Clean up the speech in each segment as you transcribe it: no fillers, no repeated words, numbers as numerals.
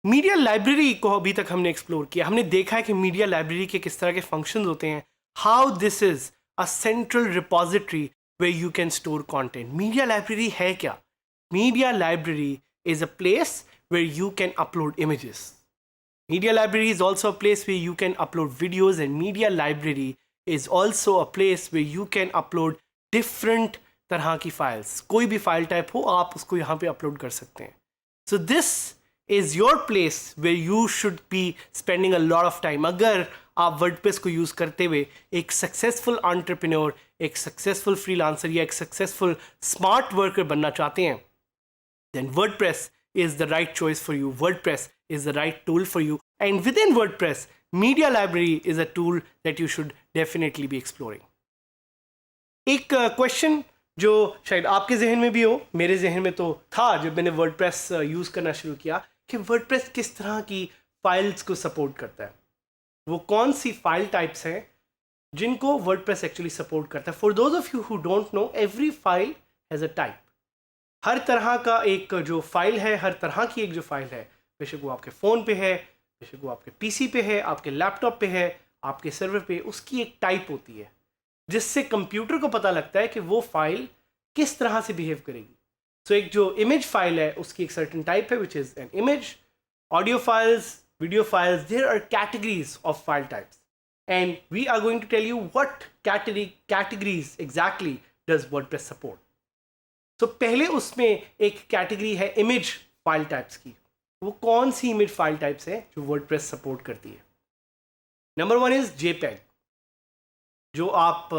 Media library को अभी तक हमने एक्सप्लोर किया, हमने देखा है कि मीडिया लाइब्रेरी के किस तरह के फंक्शंस होते हैं, how this is a central repository way you can store content. Media library है क्या? Media library is a place where you can upload images. Media library is also a place where you can upload videos, and media library is also a place where you can upload different तरह की files. कोई भी file type हो आप उसको यहाँ पे upload कर सकते हैं. So this is your place where you should be spending a lot of time. अगर आप WordPress को use करते हुए एक successful entrepreneur, एक successful freelancer या एक successful smart worker बनना चाहते हैं, then WordPress is the right choice for you. WordPress is the right tool for you. And within WordPress, Media Library is a tool that you should definitely be exploring. एक question जो शायद आपके जहन में भी हो, मेरे जहन में तो था जब मैंने WordPress यूज़ करना शुरू किया, कि WordPress किस तरह की फाइल्स को सपोर्ट करता है, वो कौन सी फाइल टाइप्स हैं जिनको WordPress एक्चुअली सपोर्ट करता है. For those of you who don't know, every file has a type. हर तरह का एक जो फाइल है, हर तरह की एक जो फाइल है, बेशक वो आपके फ़ोन पे है, बेशक वो आपके पीसी पे है, आपके लैपटॉप पे है, आपके सर्वर पे, उसकी एक टाइप होती है जिससे कंप्यूटर को पता लगता है कि वो फाइल किस तरह से बिहेव करेगी. सो एक जो इमेज फाइल है उसकी एक सर्टेन टाइप है which is an image. Audio files, video files, there are categories of file types, and we are going to tell you what categories exactly does WordPress support. तो पहले उसमें एक category है image file types की. वो कौन सी image file types है जो वर्डप्रेस सपोर्ट करती है? Number 1 is JPEG. जो आप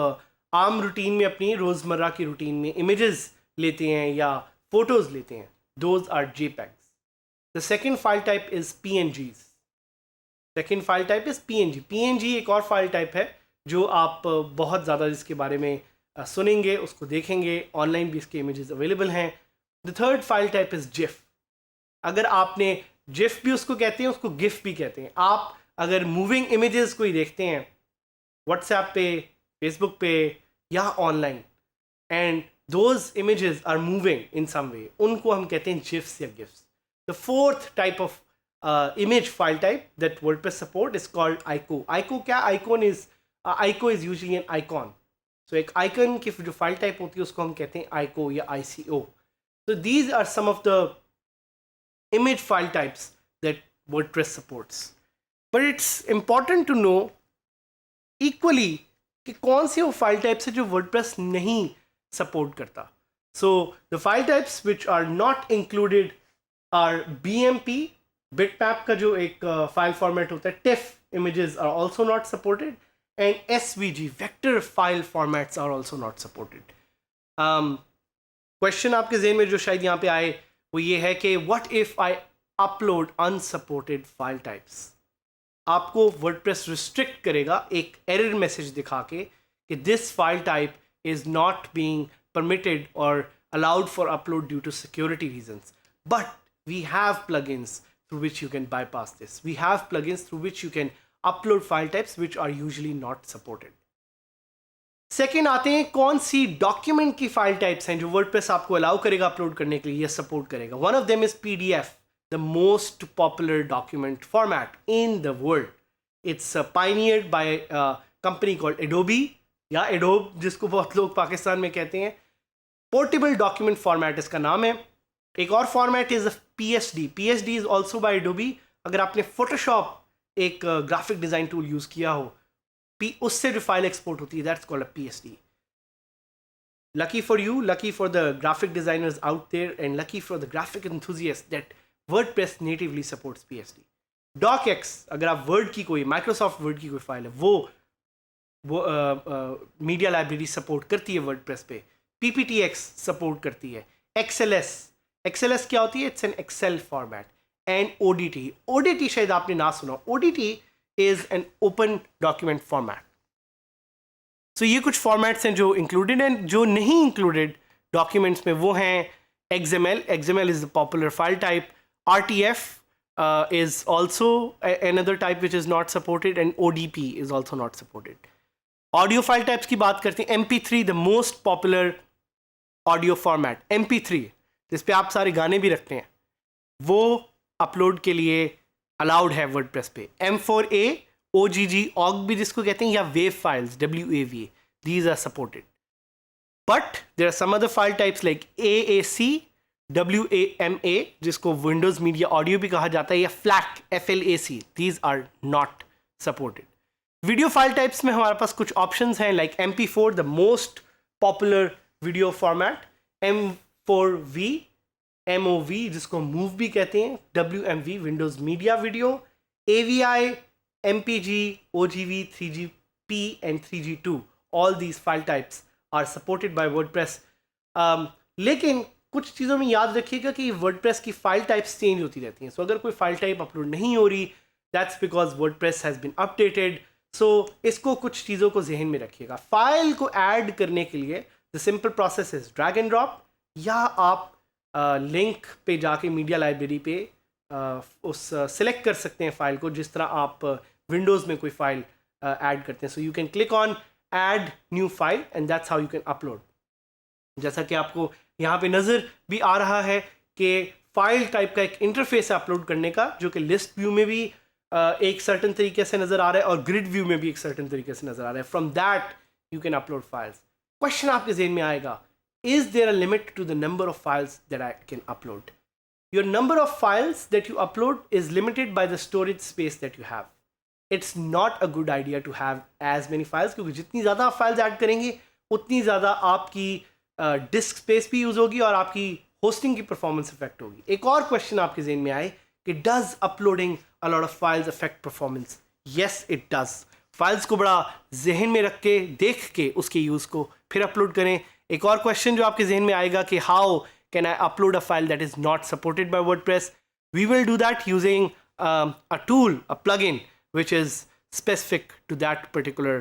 आम रूटीन में, अपनी रोज़मर्रा की रूटीन में इमेजेस लेते हैं या फोटोज़ लेते हैं, those are JPEGs. The second file type is PNGs. Second file type is PNG. PNG एक और फाइल टाइप है जो आप बहुत ज़्यादा जिसके बारे में सुनेंगे, उसको देखेंगे, ऑनलाइन भी इसके इमेजेस अवेलेबल हैं. The third file type is GIF. अगर आपने GIF भी उसको कहते हैं, उसको GIF भी कहते हैं. आप अगर मूविंग इमेजेस कोई देखते हैं व्हाट्सएप पे, फेसबुक पे या online, and those images are moving in some way, उनको हम कहते हैं GIFs या GIFs. The fourth type of image file type that WordPress support is called ICO. ICO क्या? ICO is usually an icon. So एक icon की जो file type होती है उसको हम कहते हैं ICO या ICO. So these are some of the image file types that WordPress supports. But it's important to know equally कि कौन सी वो फाइल टाइप्स है जो WordPress नहीं सपोर्ट करता. So the file types which are not included are BMP. Bitmap का जो एक फाइल फॉर्मेट होता है, TIFF images are also not supported, and SVG vector file formats are also not supported. Question आपके ज़हन में जो शायद यहाँ पे आए वो ये है कि what if I upload unsupported file types? आपको WordPress रिस्ट्रिक्ट करेगा एक एरर मैसेज दिखा के कि this file type is not being permitted or allowed for upload due to security reasons. But we have plugins through which you can bypass this. We have plugins through which you can upload file types which are usually not supported. Second आते हैं कौन सी document की file types हैं जो WordPress आपको allow करेगा upload करने के लिए या सपोर्ट करेगा. One of them is PDF, the most popular document format in the world. It's pioneered by company called Adobe या Adobe जिसको बहुत लोग पाकिस्तान में कहते हैं. पोर्टेबल डॉक्यूमेंट फॉर्मेट इसका नाम है. एक और format is PSD. PSD is also by Adobe. अगर आपने फोटोशॉप एक ग्राफिक डिज़ाइन टूल यूज़ किया हो, उससे जो फाइल एक्सपोर्ट होती है, that's called a PSD. Lucky for you, lucky for the graphic designers out there, and lucky for the graphic enthusiast that WordPress natively supports PSD. DocX, अगर आप word की कोई, माइक्रोसॉफ्ट वर्ड की कोई file है, वो मीडिया लाइब्रेरी सपोर्ट करती है वर्डप्रेस पे. PPTX सपोर्ट करती है. XLS क्या होती है? It's an Excel format. And ODT शायद आपने ना सुना. ODT is an open document format. सो ये कुछ फॉर्मेट्स हैं जो इंक्लूडेड हैं. जो नहीं इंक्लूडेड डॉक्यूमेंट्स में वो हैं XML. XML is the popular file type. RTF is also another type which is not supported, and ODP is also not supported. Audio file types की बात करते हैं. MP3 the most popular audio format. MP3 जिस पे आप सारे गाने भी रखते हैं, वो अपलोड के लिए अलाउड है वर्डप्रेस पे. M4A, OGG, OGG भी जिसको कहते हैं, या wave files, WAV, these are supported. But there are some other file types like AAC, WAMA, जिसको Windows Media Audio भी कहा जाता है, या FLAC, FLAC. These are not supported. Video file types में हमारे पास कुछ ऑप्शंस हैं like MP4, the most popular video format, M4V, MOV जिसको मूव भी कहते हैं, WMV, Windows Media Video, AVI, MPG, OGV, 3GP and 3G2. All these file types are supported by WordPress. लेकिन कुछ चीज़ों में याद रखिएगा कि WordPress की फाइल टाइप्स चेंज होती रहती हैं. सो अगर कोई फाइल टाइप अपलोड नहीं हो रही, that's because WordPress has been updated. So इसको कुछ चीज़ों को जहन में रखिएगा. फाइल को ऐड करने के लिए the simple process is drag and drop, या आप लिंक पे जाके मीडिया लाइब्रेरी पे उस सिलेक्ट कर सकते हैं फाइल को, जिस तरह आप विंडोज़ में कोई फाइल ऐड करते हैं. So you can click on add new file and that's how you can upload. जैसा कि आपको यहाँ पे नज़र भी आ रहा है कि फाइल टाइप का एक इंटरफेस है अपलोड करने का, जो कि लिस्ट व्यू में भी एक सर्टन तरीके से नज़र आ रहा है और ग्रिड व्यू में भी एक सर्टन तरीके से नज़र आ रहा है. From that you can upload files. Question आपके जहन में आएगा, is there a limit to the number of files that I can upload? Your number of files that you upload is limited by the storage space that you have. It's not a good idea to have as many files, क्योंकि जितनी ज़्यादा आप files add करेंगे उतनी ज़्यादा आपकी disc space भी use होगी और आपकी होस्टिंग की परफॉर्मेंस इफेक्ट होगी. एक और क्वेश्चन आपके जहन में आए कि does uploading a lot of files affect performance? Yes it does. Files को बड़ा जहन में रख के, देख के उसके यूज़ को फिर अपलोड करें. एक और क्वेश्चन जो आपके जहन में आएगा कि how can I upload a file that is not supported by WordPress? We will do that using a tool, a plugin which is specific to that particular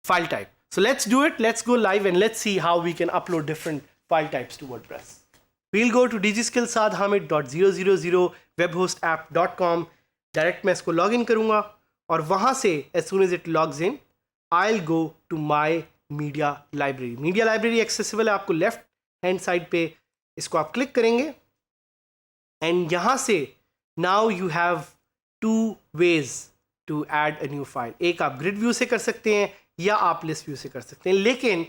file type. So let's do it. Let's go live and let's see how we can upload different file types to WordPress. We'll go to dgskillsadhamid.000webhostapp.com. Direct मैं इसको log in करूँगा और वहाँ से as soon as it logs in, I'll go to my media library. Media library accessible है आपको left hand side पे. इसको आप click करेंगे and यहाँ से now you have two ways to add a new file. एक आप ग्रिड व्यू से कर सकते हैं या आप लिस्ट व्यू से कर सकते हैं. लेकिन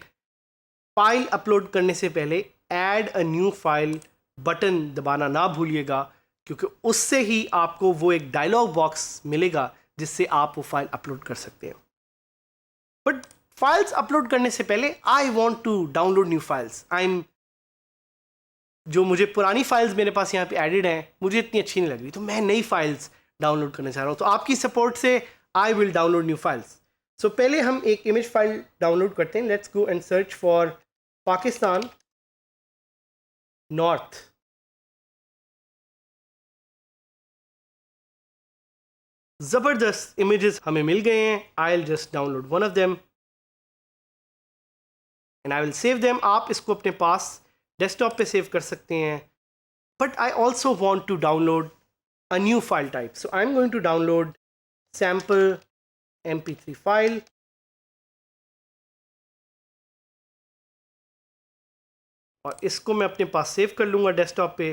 फाइल अपलोड करने से पहले add a new file button दबाना ना भूलिएगा, क्योंकि उससे ही आपको वो एक डायलॉग बॉक्स मिलेगा जिससे आप वो फाइल अपलोड कर सकते हैं. बट फाइल्स अपलोड करने से पहले I want to download new files. जो मुझे पुरानी फाइल्स मेरे पास यहाँ पे एडिड हैं, मुझे इतनी अच्छी नहीं लग रही, तो मैं नई फाइल्स डाउनलोड करना चाह रहा हूँ. तो आपकी सपोर्ट से I will download new files. So पहले हम एक इमेज फाइल डाउनलोड करते हैं. Let's go and search for Pakistan north. ज़बरदस्त इमेजेस हमें मिल गए हैं. I will just download one of them and I will save them. आप इसको अपने पास डेस्कटॉप पे सेव कर सकते हैं. But I also want to download a new file type. So I'm going to download sample mp3 file. और इसको मैं अपने पास सेव कर लूँगा डेस्कटॉप पे.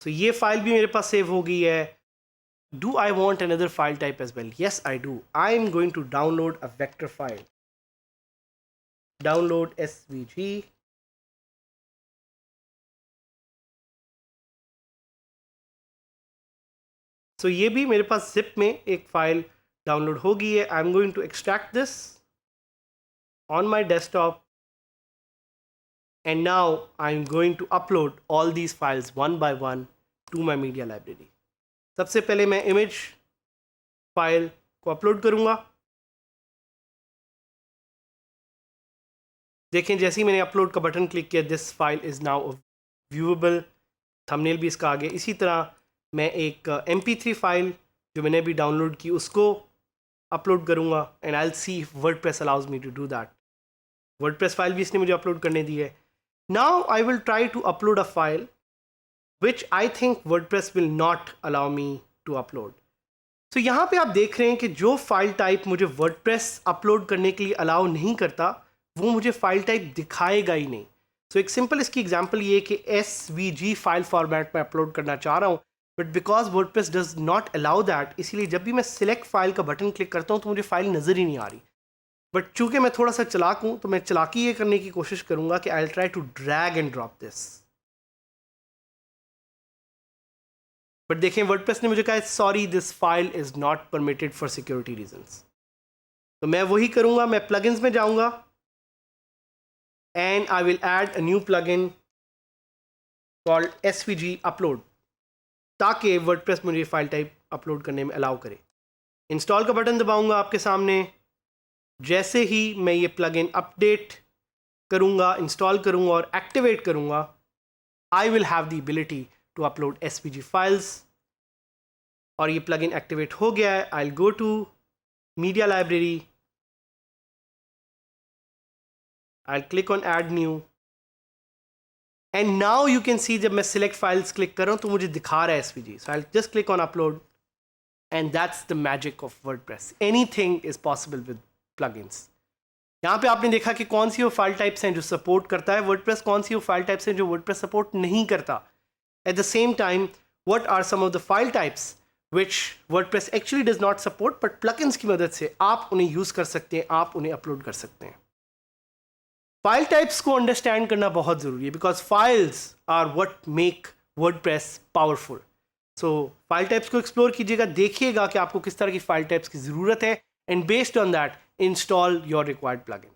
So ये फाइल भी मेरे पास सेव हो गई है. Do I want another file type as well? Yes, I do. I'm going to download a vector file. Download SVG. सो ये भी मेरे पास जिप में एक फ़ाइल डाउनलोड हो गई है. I am going to extract this on my desktop and now I am going to upload all these files one by one to my media library. सबसे पहले मैं इमेज फाइल को upload करूँगा. देखें जैसे ही मैंने अपलोड का बटन क्लिक किया, this file is now viewable. Thumbnail भी इसका आ गया. इसी तरह मैं एक MP3 फाइल जो मैंने अभी डाउनलोड की उसको अपलोड करूँगा and I will see if WordPress allows me to do that. WordPress file भी इसने मुझे अपलोड करने दी है. Now I will try to upload a file which I think WordPress will not allow me to upload. So यहाँ पे आप देख रहे हैं कि जो फाइल टाइप मुझे WordPress अपलोड करने के लिए अलाउ नहीं करता वो मुझे फाइल टाइप दिखाएगा ही नहीं. सो एक सिंपल इसकी एग्जांपल ये कि SVG फाइल फॉर्मेट में अपलोड करना चाह रहा हूँ but because WordPress does not allow that, इसीलिए जब भी मैं सिलेक्ट फाइल का बटन क्लिक करता हूँ तो मुझे फाइल नज़र ही नहीं आ रही. बट चूंकि मैं थोड़ा सा चालाक हूँ तो मैं चालाकी ये करने की कोशिश करूँगा कि I will try to drag and drop this. But देखें वर्डप्रेस ने मुझे कहा sorry this file is not permitted for security reasons. तो मैं वही करूँगा, मैं प्लगइन्स में जाऊँगा and I will add a new plugin called SVG upload ताकि वर्डप्रेस मुझे फाइल टाइप अपलोड करने में अलाउ करे. इंस्टॉल का बटन दबाऊँगा आपके सामने. जैसे ही मैं ये प्लगइन अपडेट करूँगा, इंस्टॉल करूँगा और एक्टिवेट करूँगा, I will have the ability to upload SVG files. और ये प्लगइन एक्टिवेट हो गया है. I will go to media library, I will click on add new and now you can see जब मैं सिलेक्ट फाइल्स क्लिक कर रहा हूँ तो मुझे दिखा रहा है SVG. So I will just click on upload and that's the magic of WordPress. Anything is possible with plugins. यहाँ पे आपने देखा कि कौन सी वो फाइल टाइप्स हैं जो सपोर्ट करता है वर्डप्रेस, कौन सी वो फाइल टाइप्स हैं जो वर्डप्रेस सपोर्ट नहीं करता. At the same time, what are some of the file types which WordPress actually does not support but plugins की मदद से आप उन्हें यूज़ कर सकते हैं, आप उन्हें अपलोड कर सकते हैं. फाइल टाइप्स को अंडरस्टैंड करना बहुत ज़रूरी है because files are what make WordPress powerful. So file types को एक्सप्लोर कीजिएगा, देखिएगा कि आपको किस तरह की फाइल टाइप्स की ज़रूरत है and based on that install your required plugins.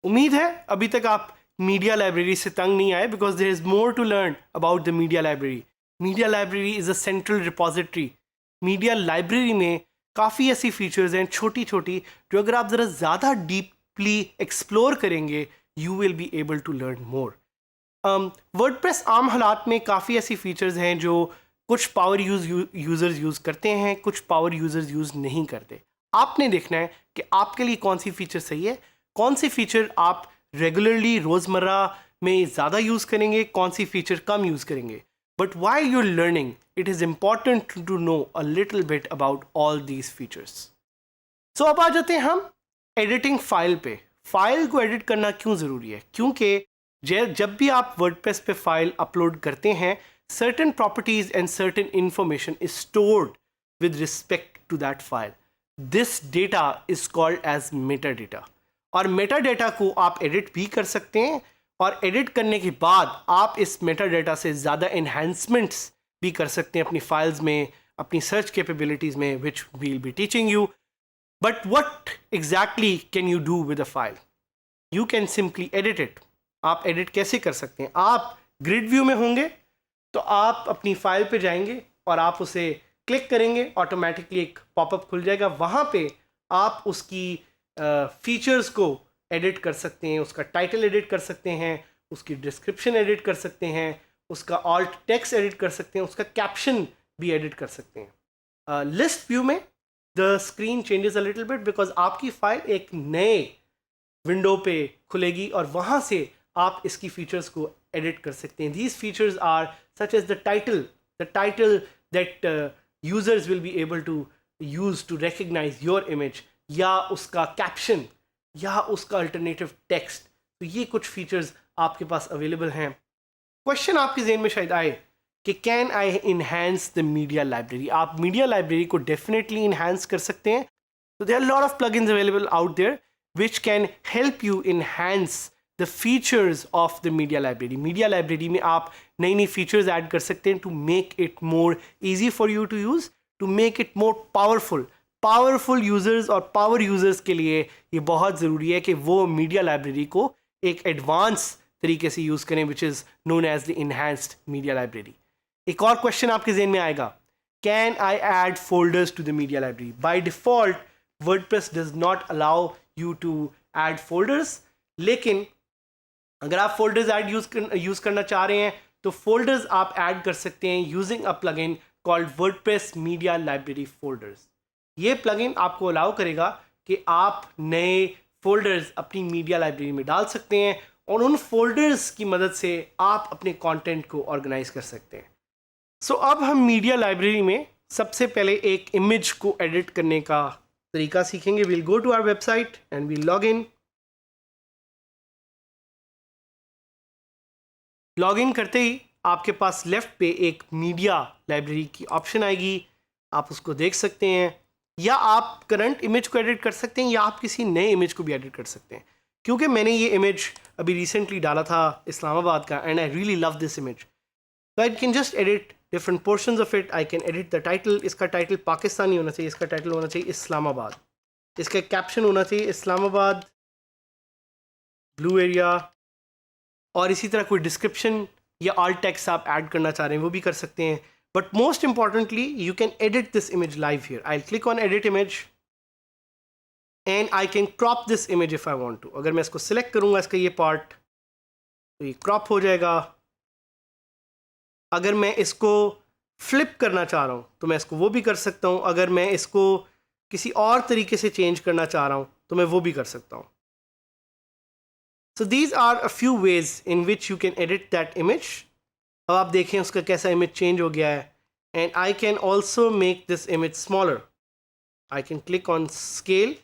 उम्मीद है अभी तक आप मीडिया लाइब्रेरी से तंग नहीं आए because there is more to learn about the media library. Media library is a central repository. Media library में काफ़ी ऐसी फीचर्स हैं छोटी छोटी जो अगर आप ज़रा ज़्यादा डीपली एक्सप्लोर करेंगे you will be able to learn more. WordPress आम हालात में काफ़ी ऐसी फीचर्स हैं जो कुछ पावर यूज़र्स यूज़ करते हैं, कुछ पावर यूज़र्स यूज़ नहीं करते. आपने देखना है कि आपके लिए कौन सी फीचर सही है, कौन सी फीचर आप रेगुलरली रोज़मर्रा में ज़्यादा यूज़ करेंगे, कौन सी फीचर कम यूज़ करेंगे. But while you're learning, it is important to know a little bit about all these features. So अब आ जाते हैं हम एडिटिंग फाइल पे. फाइल को एडिट करना क्यों ज़रूरी है? क्योंकि जब भी आप वर्डप्रेस पे फाइल अपलोड करते हैं certain properties and certain information is stored with respect to that file. This data is called as metadata. और metadata को आप एडिट भी कर सकते हैं और एडिट करने के बाद आप इस metadata से ज़्यादा enhancements भी कर सकते हैं अपनी फाइल्स में, अपनी सर्च कैपेबिलिटीज़ में, which we'll be teaching you. But what exactly can you do with a file? You can simply edit it. आप एडिट कैसे कर सकते हैं? आप ग्रिड व्यू में होंगे तो आप अपनी फाइल पे जाएंगे और आप उसे क्लिक करेंगे, ऑटोमेटिकली एक पॉपअप खुल जाएगा. वहाँ पे आप उसकी फीचर्स को एडिट कर सकते हैं, उसका टाइटल एडिट कर सकते हैं, उसकी डिस्क्रिप्शन एडिट कर सकते हैं, उसका ऑल्ट टेक्स्ट एडिट कर सकते हैं, उसका कैप्शन भी एडिट कर सकते हैं. लिस्ट व्यू में the screen changes a little bit because आपकी फाइल एक नए विंडो पे खुलेगी और वहाँ से आप इसकी फीचर्स को एडिट कर सकते हैं. These features are such as the title that users will be able to use to recognize your image, या उसका कैप्शन या उसका अल्टरनेटिव टेक्स्ट. तो ये कुछ फीचर्स आपके पास अवेलेबल हैं. क्वेश्चन आपके जहन में शायद आए कि can I enhance the media library? आप मीडिया लाइब्रेरी को डेफिनेटली इन्हांस कर सकते हैं. तो there are lot of plugins available out there which can help you enhance the features of the media library. Media library में आप नई नई फीचर्स ऐड कर सकते हैं to make it more easy for you to use, to make it more powerful users और power users के लिए ये बहुत ज़रूरी है कि वो मीडिया लाइब्रेरी को एक एडवांस तरीके से यूज़ करें, which is known as the enhanced media library. एक और क्वेश्चन आपके जहन में आएगा, can I add folders to the media library? By default WordPress does not allow you to add folders, लेकिन अगर आप फोल्डर्स ऐड यूज़ करना चाह रहे हैं तो फोल्डर्स आप ऐड कर सकते हैं using a plugin called WordPress media library folders. ये प्लगइन आपको अलाउ करेगा कि आप नए फोल्डर्स अपनी मीडिया लाइब्रेरी में डाल सकते हैं और उन फोल्डर्स की मदद से आप अपने कंटेंट को ऑर्गेनाइज कर सकते हैं. सो अब हम मीडिया लाइब्रेरी में सबसे पहले एक इमेज को एडिट करने का तरीका सीखेंगे. We'll go to our website and we'll log in. Log in करते ही आपके पास लेफ्ट पे एक मीडिया लाइब्रेरी की ऑप्शन आएगी, आप उसको देख सकते हैं, या आप करंट इमेज को एडिट कर सकते हैं या आप किसी नए इमेज को भी एडिट कर सकते हैं. क्योंकि मैंने ये इमेज अभी रिसेंटली डाला था इस्लामाबाद का and I really love this image, तो I can just edit different portions of it. I can edit the title. इसका टाइटल पाकिस्तानी होना चाहिए, इसका टाइटल होना चाहिए इस्लामाबाद, इसका कैप्शन होना चाहिए इस्लामाबाद ब्लू एरिया, और इसी तरह कोई डिस्क्रिप्शन या ऑल टेक्स्ट आप ऐड करना चाह रहे हैं वो भी कर सकते हैं. But most importantly you can edit this image live here. I click on edit image and I can crop this image if I want to. अगर मैं इसको सिलेक्ट करूँगा इसका ये पार्ट तो ये क्रॉप हो जाएगा. अगर मैं इसको फ्लिप करना चाह रहा हूँ तो मैं इसको वो भी कर सकता हूँ. अगर मैं इसको किसी और तरीके से चेंज करना चाह रहा हूँ तो मैं वो भी कर सकता हूँ. So these are a few ways in which you can edit that image. अब आप देखें उसका कैसा image change हो गया है. And I can also make this image smaller. I can click on scale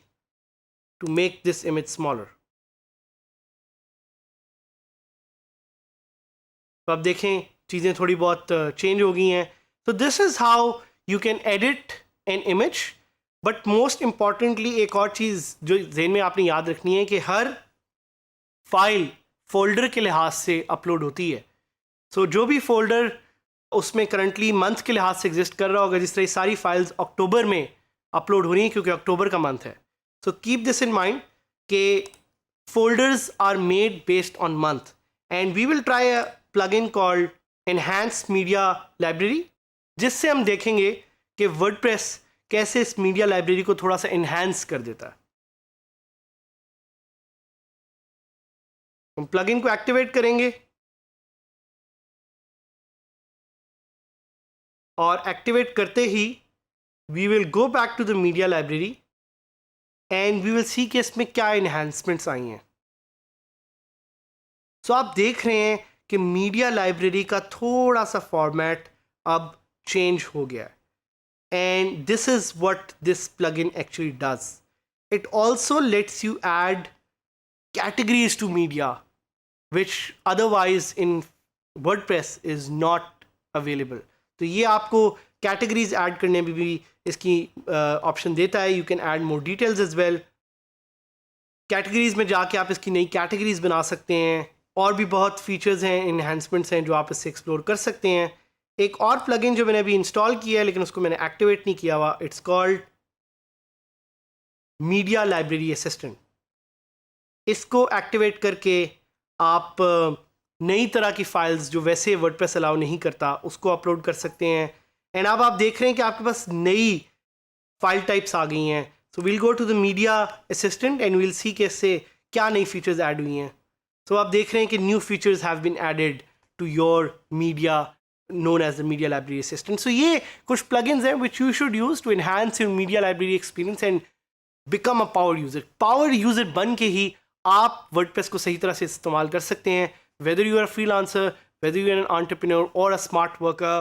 to make this image smaller. तो आप देखें चीज़ें थोड़ी बहुत change हो गई हैं. So this is how you can edit an image. But most importantly एक और चीज़ जो ज़हन में आपने याद रखनी है कि हर फाइल फोल्डर के लिहाज से अपलोड होती है. सो जो भी फोल्डर उसमें करंटली मंथ के लिहाज से एग्जिस्ट कर रहा होगा, जिस तरह सारी फाइल्स अक्टूबर में अपलोड हो रही हैं क्योंकि अक्टूबर का मंथ है. So keep this in mind कि folders are made based on month. And we will try a plugin called enhanced media library, जिससे हम देखेंगे कि वर्डप्रेस कैसे इस मीडिया लाइब्रेरी को थोड़ा सा इन्हांस कर देता है. हम प्लगइन को एक्टिवेट करेंगे और एक्टिवेट करते ही we will go back to the media library and we will see कि इसमें क्या इन्हांसमेंट्स आई हैं. सो आप देख रहे हैं कि मीडिया लाइब्रेरी का थोड़ा सा फॉर्मेट अब चेंज हो गया है. And this is what this plugin actually does. It also let's you add categories to media which otherwise in WordPress is not available. तो ये आपको categories ऐड करने में भी इसकी ऑप्शन देता है. You can add more details as well. categories में जाके आप इसकी नई categories बना सकते हैं. और भी बहुत फीचर्स हैं, enhancements हैं जो आप इससे एक्सप्लोर कर सकते हैं. एक और प्लगइन जो मैंने अभी इंस्टॉल किया है लेकिन उसको मैंने एक्टिवेट नहीं किया हुआ, it's called media library assistant. इसको एक्टिवेट करके आप नई तरह की फाइल्स जो वैसे वर्डप्रेस अलाउ नहीं करता उसको अपलोड कर सकते हैं. एंड अब आप देख रहे हैं कि आपके पास नई फाइल टाइप्स आ गई हैं. So we'll go to the media assistant and we'll see कि इससे क्या नई फीचर्स ऐड हुई हैं. सो आप देख रहे हैं कि new features have been added to your media known as the media library assistant. So ये कुछ plugins हैं which you should use to enhance your media library experience and become a power user. Power user बन के ही आप WordPress को सही तरह से इस्तेमाल कर सकते हैं. Whether you are a freelancer, whether you are an entrepreneur or a smart worker,